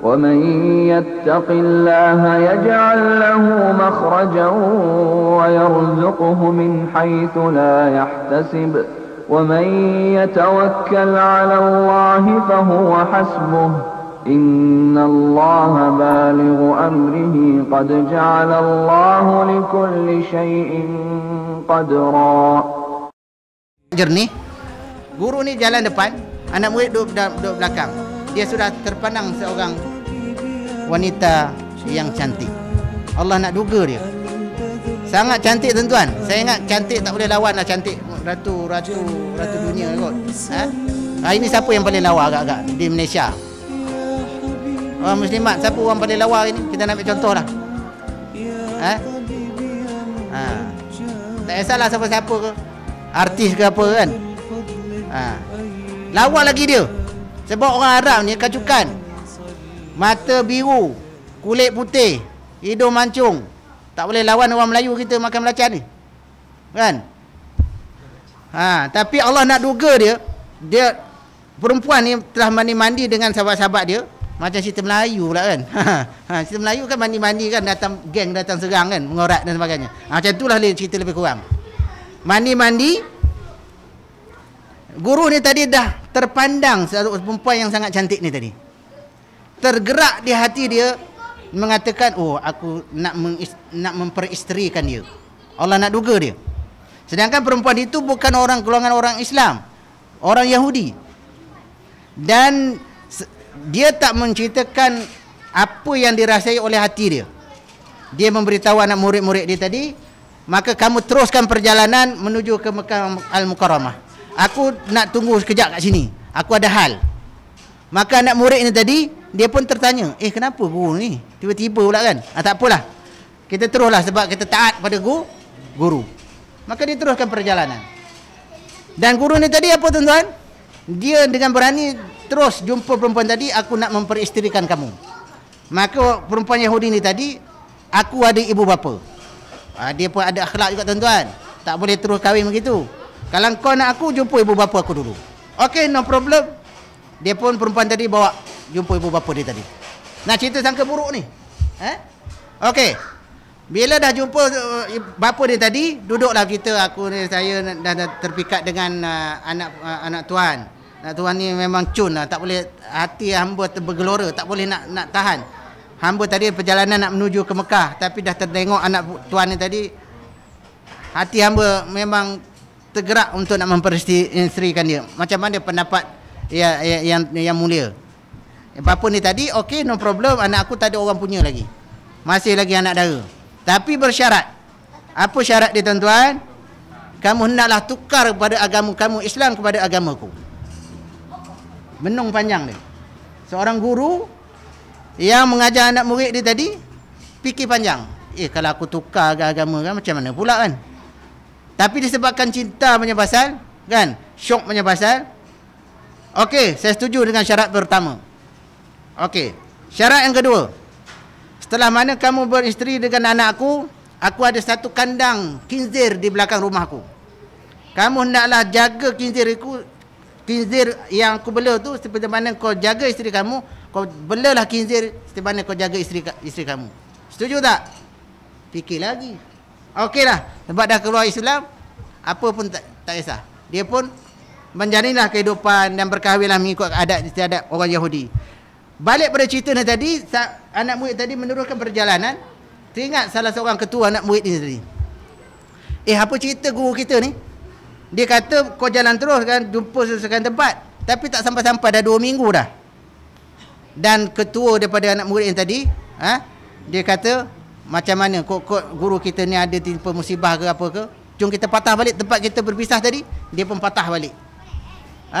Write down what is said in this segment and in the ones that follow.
ومن يتق الله يجعل له مخرجا ويرزقه من حيث لا يحتسب ومن يتوكل على الله فهو حسبه إن الله بالغ أمره قد جعل الله لكل شيء قدرا. Jernih, guru ni jalan depan, anak murid duduk belakang. Dia sudah terpandang seorang wanita yang cantik. Allah nak duga dia. Sangat cantik tuan-tuan. Saya ingat cantik tak boleh lawan lah cantik. Ratu dunia kot. Hari ni siapa yang paling lawa agak-agak di Malaysia? Orang muslimat, siapa orang paling lawa ini? Kita nak ambil contoh lah. Tak kisahlah siapa-siapa ke, artis ke apa kan. Lawa lagi dia. Sebab orang Arab ni kacukan. Mata biru, kulit putih, hidung mancung. Tak boleh lawan orang Melayu kita makan belacan ni. Kan? Tapi Allah nak duga dia perempuan ni telah mandi-mandi dengan sahabat-sahabat dia. Macam cerita Melayu pula kan. Cerita Melayu kan mandi-mandi kan, geng datang serang kan, mengorat dan sebagainya. Macam itulah cerita lebih kurang. Mandi-mandi. Guru ni tadi dah terpandang perempuan yang sangat cantik ni tadi. Tergerak di hati dia mengatakan, oh aku nak memperisterikan dia. Allah nak duga dia. Sedangkan perempuan itu bukan golongan orang Islam, orang Yahudi. Dan dia tak menceritakan apa yang dirasai oleh hati dia. Dia memberitahu anak murid-murid dia tadi, maka kamu teruskan perjalanan menuju ke Mekah Al-Mukarramah. Aku nak tunggu sekejap kat sini, aku ada hal. Maka anak murid ni tadi, dia pun tertanya, kenapa guru ni tiba-tiba pula kan? Tak apalah, kita teruslah sebab kita taat pada guru. Maka dia teruskan perjalanan. Dan guru ni tadi apa tuan-tuan? Dia dengan berani terus jumpa perempuan tadi, aku nak memperisterikan kamu. Maka perempuan Yahudi ni tadi, aku ada ibu bapa. Dia pun ada akhlak juga tuan-tuan. Tak boleh terus kahwin begitu. Kalau kau nak aku, jumpa ibu bapa aku dulu. Okey, no problem. Dia pun perempuan tadi bawa jumpa ibu bapa dia tadi. Nak cerita sangka buruk ni. Okey. Bila dah jumpa bapa dia tadi, duduklah saya dah terpikat dengan anak tuan. Anak tuan ni memang cun lah, tak boleh, hati hamba bergelora, tak boleh nak tahan. Hamba tadi perjalanan nak menuju ke Mekah, tapi dah tertengok anak tuan ni tadi, hati hamba memang tergerak untuk nak memperisterikan dia. Macam mana pendapat yang mulia? Bapa ni tadi, okey, no problem, anak aku tak ada orang punya lagi, masih lagi anak dara. Tapi bersyarat. Apa syarat dia tuan-tuan? Kamu hendaklah tukar kepada agama kamu, Islam kepada agamaku. Menung panjang dia. Seorang guru yang mengajar anak murid dia tadi, fikir panjang. Kalau aku tukar agama kan, macam mana pula kan? Tapi disebabkan cinta punya pasal, kan, syok punya pasal, okey, saya setuju dengan syarat pertama. Okey, syarat yang kedua, setelah mana kamu beristeri dengan anakku, aku ada satu kandang khinzir di belakang rumahku. Kamu hendaklah jaga khinzir yang aku bela tu, seperti mana kau jaga isteri kamu, kau belalah khinzir seperti mana kau jaga isteri kamu. Setuju tak? Fikir lagi. Okeylah, sebab dah keluar Islam, apa pun tak kisah. Dia pun menjadilah kehidupan dan berkahwinlah mengikut adat istiadat orang Yahudi. Balik pada cerita ni tadi, anak murid tadi meneruskan perjalanan. Teringat salah seorang ketua anak murid ni tadi. Apa cerita guru kita ni? Dia kata kau jalan terus kan, jumpa sesuatu tempat, tapi tak sampai-sampai, dah 2 minggu dah. Dan ketua daripada anak murid yang tadi, dia kata, macam mana kok guru kita ni ada timpa musibah ke apa ke, jom kita patah balik tempat kita berpisah tadi. Dia pun patah balik.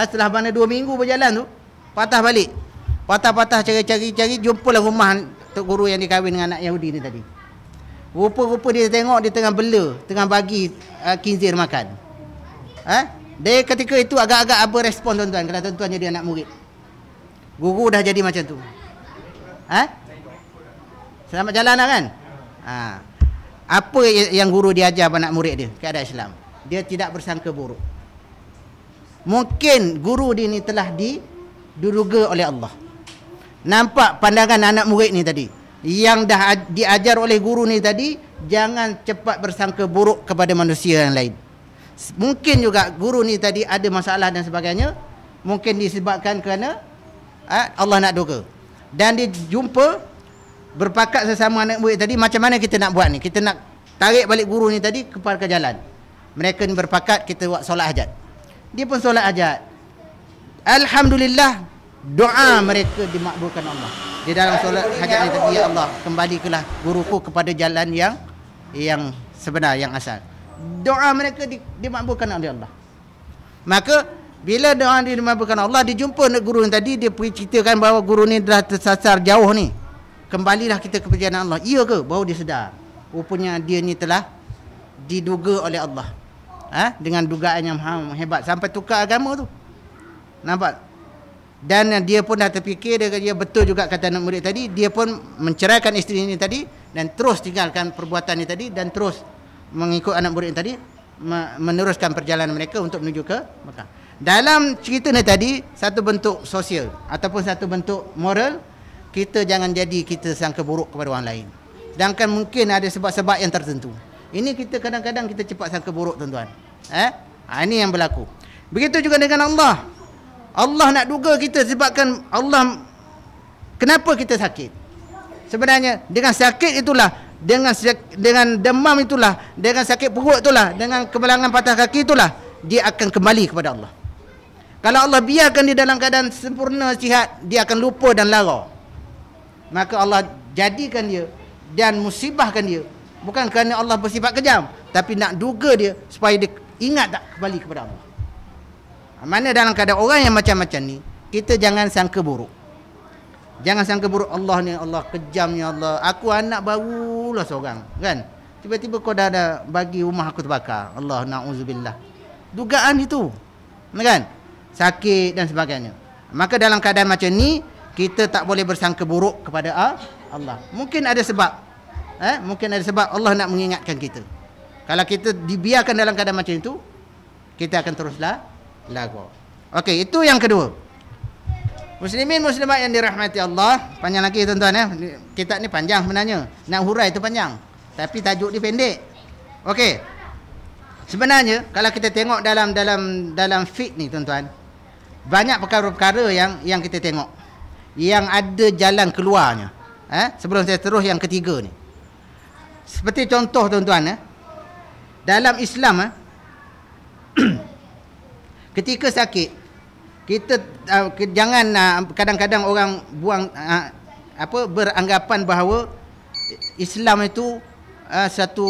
Setelah mana 2 minggu berjalan tu, patah balik. Patah-patah cari-cari, jumpalah rumah tok guru yang dikahwin dengan anak Yahudi ni tadi. Rupa-rupa dia tengok dia tengah bela, tengah bagi khinzir makan. Dari ketika itu agak-agak apa respon tuan-tuan kalau tuan-tuan jadi anak murid? Guru dah jadi macam tu. Selamat jalan lah kan? Apa yang guru dia ajar anak murid dia keadaan Islam? Dia tidak bersangka buruk. Mungkin guru dia ni telah diduga oleh Allah. Nampak pandangan anak murid ni tadi. Yang dah diajar oleh guru ni tadi, jangan cepat bersangka buruk kepada manusia yang lain. Mungkin juga guru ni tadi ada masalah dan sebagainya. Mungkin disebabkan kerana Allah nak duga. Dan dia jumpa, berpakat sesama anak murid tadi, macam mana kita nak buat ni? Kita nak tarik balik guru ni tadi kepada ke jalan. Mereka ni berpakat, kita buat solat hajat. Dia pun solat hajat. Alhamdulillah, doa mereka dimakbulkan Allah. Di dalam solat hajat ni tadi, ya Allah, kembalikanlah guruku kepada jalan yang sebenar, yang asal. Doa mereka dimakbulkan oleh Allah. Maka bila doa dimakbulkan Allah, dia jumpa guru yang tadi, dia pergi ceritakan bahawa guru ni dah tersasar jauh ni. Kembalilah kita ke perjalanan Allah. Iya ke? Baru dia sedar. Rupanya dia ni telah diduga oleh Allah. Dengan dugaan yang hebat. Sampai tukar agama tu. Nampak? Dan dia pun dah terfikir, dia betul juga kata anak murid tadi, dia pun menceraikan isteri ni tadi dan terus tinggalkan perbuatan ni tadi dan terus mengikut anak murid tadi, meneruskan perjalanan mereka untuk menuju ke Mekah. Dalam cerita ni tadi, satu bentuk sosial ataupun satu bentuk moral, kita jangan jadi kita sangka buruk kepada orang lain. Sedangkan mungkin ada sebab-sebab yang tertentu. Ini kita kadang-kadang kita cepat sangka buruk, tuan-tuan. Ini yang berlaku. Begitu juga dengan Allah. Allah nak duga kita sebabkan Allah, kenapa kita sakit? Sebenarnya dengan sakit itulah, dengan demam itulah, dengan sakit perut itulah, dengan kebalangan patah kaki itulah, dia akan kembali kepada Allah. Kalau Allah biarkan dia dalam keadaan sempurna sihat, dia akan lupa dan lara. Maka Allah jadikan dia dan musibahkan dia, bukan kerana Allah bersifat kejam, tapi nak duga dia supaya dia ingat tak kembali kepada Allah. Mana dalam keadaan orang yang macam-macam ni, kita jangan sangka buruk. Jangan sangka buruk, Allah ni, Allah kejam ni Allah. Aku anak barulah seorang, kan? Tiba-tiba kau dah ada bagi rumah aku terbakar. Allah, na'udzubillah. Dugaan itu, kan? Sakit dan sebagainya. Maka dalam keadaan macam ni, kita tak boleh bersangka buruk kepada Allah. Mungkin ada sebab. Mungkin ada sebab Allah nak mengingatkan kita. Kalau kita dibiarkan dalam keadaan macam itu, kita akan teruslah lagu. Okey, itu yang kedua. Muslimin muslimat yang dirahmati Allah. Panjang lagi tuan-tuan, kitab ni panjang sebenarnya. Nak hurai tu panjang, tapi tajuk dia pendek. Okey. Sebenarnya kalau kita tengok dalam fiqh ni tuan-tuan, banyak perkara-perkara yang kita tengok yang ada jalan keluarnya. Sebelum saya terus yang ketiga ni. Seperti contoh tuan-tuan, dalam Islam ketika sakit, kita jangan kadang-kadang orang buang beranggapan bahawa Islam itu satu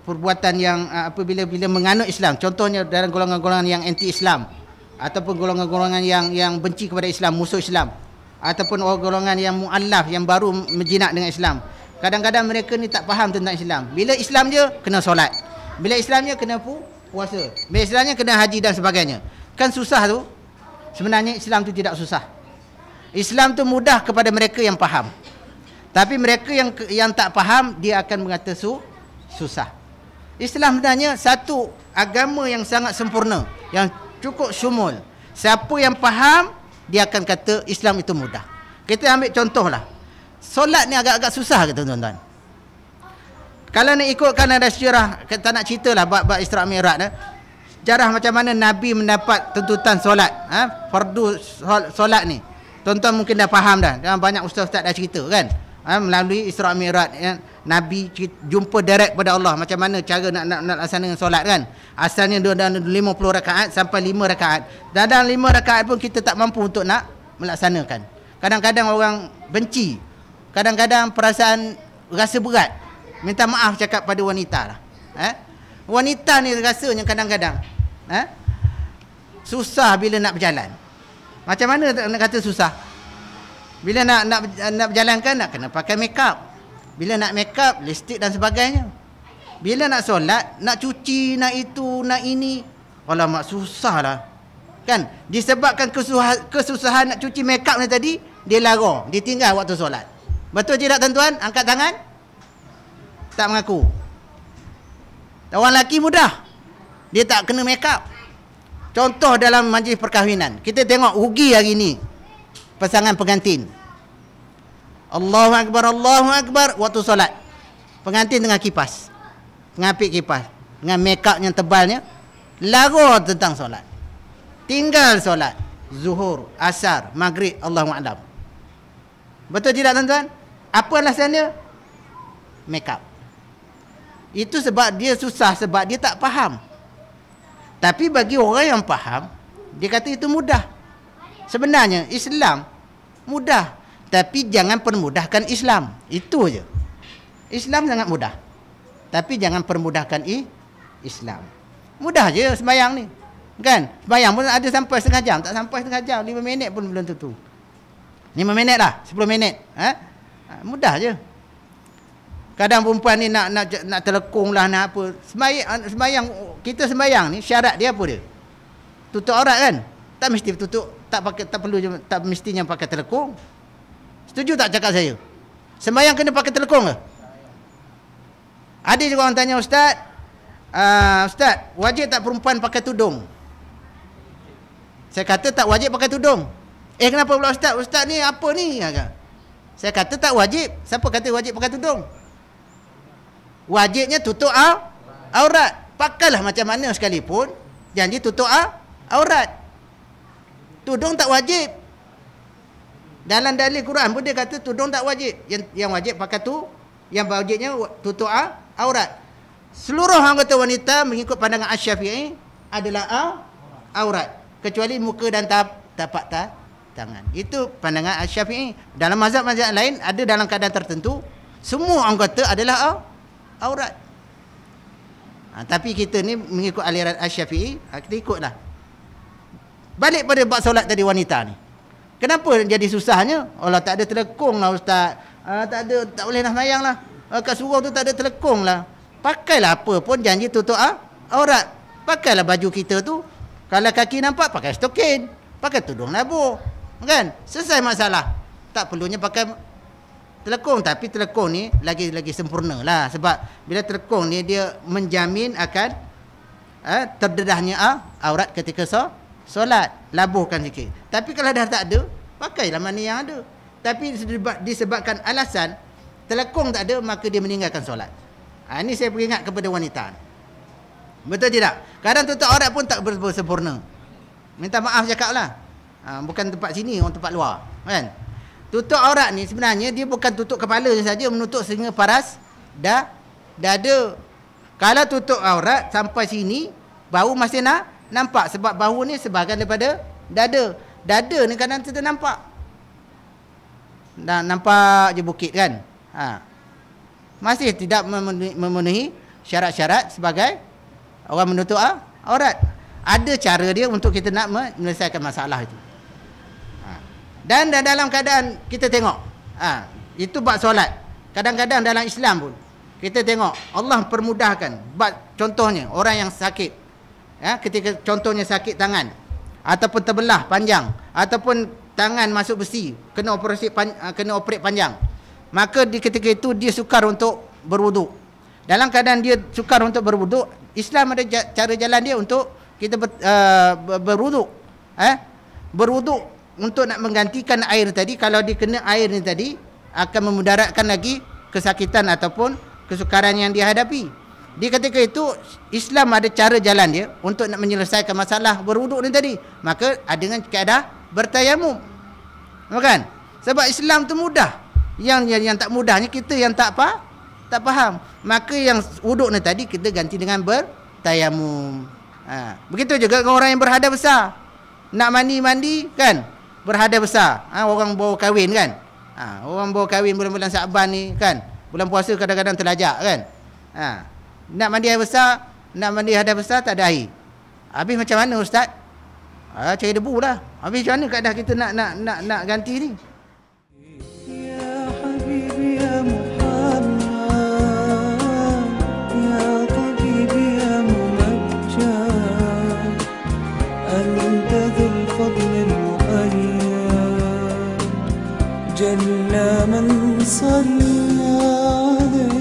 perbuatan yang apabila menganut Islam. Contohnya dalam golongan-golongan yang anti-Islam ataupun golongan-golongan yang benci kepada Islam, musuh Islam, ataupun golongan yang mu'allaf yang baru menjinak dengan Islam. Kadang-kadang mereka ni tak faham tentang Islam. Bila Islam je kena solat, bila Islam je kena puasa, bila Islamnya kena haji dan sebagainya. Kan susah tu. Sebenarnya Islam tu tidak susah. Islam tu mudah kepada mereka yang faham. Tapi mereka yang tak faham, dia akan mengata susah. Islam sebenarnya satu agama yang sangat sempurna, yang cukup syumul. Siapa yang faham, dia akan kata Islam itu mudah. Kita ambil contohlah. Solat ni agak-agak susah ke tuan-tuan? Kalau nak ikutkan ada sejarah, kita nak ceritalah bab Isra' Mi'raj, sejarah macam mana Nabi mendapat tuntutan solat, fardu solat ni. Tuan-tuan mungkin dah faham dah. Banyak ustaz-ustaz dah cerita kan. Melalui Isra' Mi'raj, Nabi jumpa direct pada Allah, macam mana cara nak laksanakan solat kan. Asalnya dia ada 50 rakaat sampai 5 rakaat. Dan dalam 5 rakaat pun kita tak mampu untuk nak melaksanakan. Kadang-kadang orang benci. Kadang-kadang perasaan rasa berat, minta maaf cakap pada wanita lah. Wanita ni rasanya kadang-kadang susah bila nak berjalan. Macam mana nak kata susah? Bila nak berjalankan, nak kena pakai make up. Bila nak make up, lipstick dan sebagainya. Bila nak solat, nak cuci, nak itu, nak ini, alamak susah lah. Kan? Disebabkan kesusahan nak cuci make up ni tadi, dia lara, dia tinggal waktu solat. Betul je tak tuan-tuan? Angkat tangan. Tak mengaku. Orang lelaki mudah, dia tak kena make up. Contoh dalam majlis perkahwinan, kita tengok rugi hari ni pasangan pengantin. Allahu Akbar waktu solat. Pengantin tengah kipas, ngapik kipas dengan make up yang tebalnya, lara tentang solat. Tinggal solat zuhur, asar, maghrib, Allahu a'lam. Betul tidak tuan-tuan? Apa alasan dia? Make up. Itu sebab dia susah, sebab dia tak faham. Tapi bagi orang yang faham, dia kata itu mudah. Sebenarnya Islam mudah, tapi jangan permudahkan Islam. Itu je. Islam sangat mudah, tapi jangan permudahkan Islam. Mudah je sembahyang ni. Kan? Sembahyang pun ada sampai setengah jam, tak sampai setengah jam, 5 minit pun belum tentu. 5 minit lah, 10 minit. Mudah je. Kadang perempuan ni nak telekung lah, nak apa. Sembahyang kita sembahyang ni syarat dia apa dia? Tutup aurat kan? Tak mesti tutup, tak perlu, tak mestinya pakai telekung. Setuju tak cakap saya? Sembahyang kena pakai telekung ke? Ada juga orang tanya, Ustaz, wajib tak perempuan pakai tudung? Saya kata tak wajib pakai tudung. Kenapa pula Ustaz? Ustaz ni apa ni? Saya kata tak wajib. Siapa kata wajib pakai tudung? Wajibnya tutup aurat. Pakailah macam mana sekalipun, janji tutup aurat. Tudung tak wajib. Dalam dalil Quran pun dia kata tudung tak wajib. Yang wajib pakai yang wajibnya tutup aurat. Seluruh anggota wanita mengikut pandangan Asy-Syafi'i adalah aurat, kecuali muka dan tapak tangan. Itu pandangan Asy-Syafi'i. Dalam mazhab-mazhab lain ada dalam keadaan tertentu semua anggota adalah aurat. Tapi kita ni mengikut aliran Asy-Syafi'i, kita ikutlah. Balik pada bab solat tadi wanita ni. Kenapa jadi susahnya? Allah tak ada telekung lah Ustaz. Tak boleh nak sembahyang lah. Kat surau tu tak ada telekung lah. Pakailah apa pun janji tutup aurat. Pakailah baju kita tu. Kalau kaki nampak, pakai stokin. Pakai tudung labuh. Kan? Selesai masalah. Tak perlunya pakai telekung. Tapi telekung ni lagi sempurna lah. Sebab bila telekung ni dia menjamin akan terdedahnya aurat ketika solat. Labuhkan sikit. Tapi kalau dah tak ada, pakailah mana yang ada. Tapi disebabkan alasan telekung tak ada, maka dia meninggalkan solat. Ini saya peringat kepada wanita. Betul tidak? Kadang tutup aurat pun tak bersempurna. Minta maaf cakap lah. Bukan tempat sini, orang tempat luar. Kan? Tutup aurat ni sebenarnya dia bukan tutup kepala saja, menutup sehingga paras dada. Kalau tutup aurat sampai sini, bahu masih nampak. Sebab bahu ni sebahagian daripada dada. Dada ni kadang kita nampak. Nampak je bukit kan? Masih tidak memenuhi syarat-syarat sebagai orang menutup aurat. Ada cara dia untuk kita nak menyelesaikan masalah itu. Dan dalam keadaan kita tengok, itu bab solat. Kadang-kadang dalam Islam pun kita tengok Allah permudahkan. Contohnya orang yang sakit, ketika contohnya sakit tangan ataupun terbelah panjang, ataupun tangan masuk besi, kena operate panjang, maka di ketika itu dia sukar untuk berwuduk. Dalam keadaan dia sukar untuk berwuduk, Islam ada cara jalan dia untuk kita berwuduk. Berwuduk untuk nak menggantikan air tadi. Kalau dia kena air ni tadi, akan memudaratkan lagi kesakitan ataupun kesukaran yang dia hadapi. Di ketika itu Islam ada cara jalan dia untuk nak menyelesaikan masalah berwuduk ni tadi. Maka dengan keadaan bertayamum. Bukan? Sebab Islam tu mudah. Yang tak mudahnya kita yang tak faham. Maka yang wuduk ni tadi kita ganti dengan bertayamum. Begitu juga dengan orang yang berhadas besar. Nak mandi kan, berhadas besar. Orang baru kahwin kan. Orang baru kahwin bulan-bulan Syaban ni kan. Bulan puasa kadang-kadang terlajak kan. Nak mandi air besar, nak mandi hadas besar tak ada air. Habis macam mana Ustaz? Cari debu lah. Habis macam mana keadaan kita nak ganti ni? جل من صلى عليه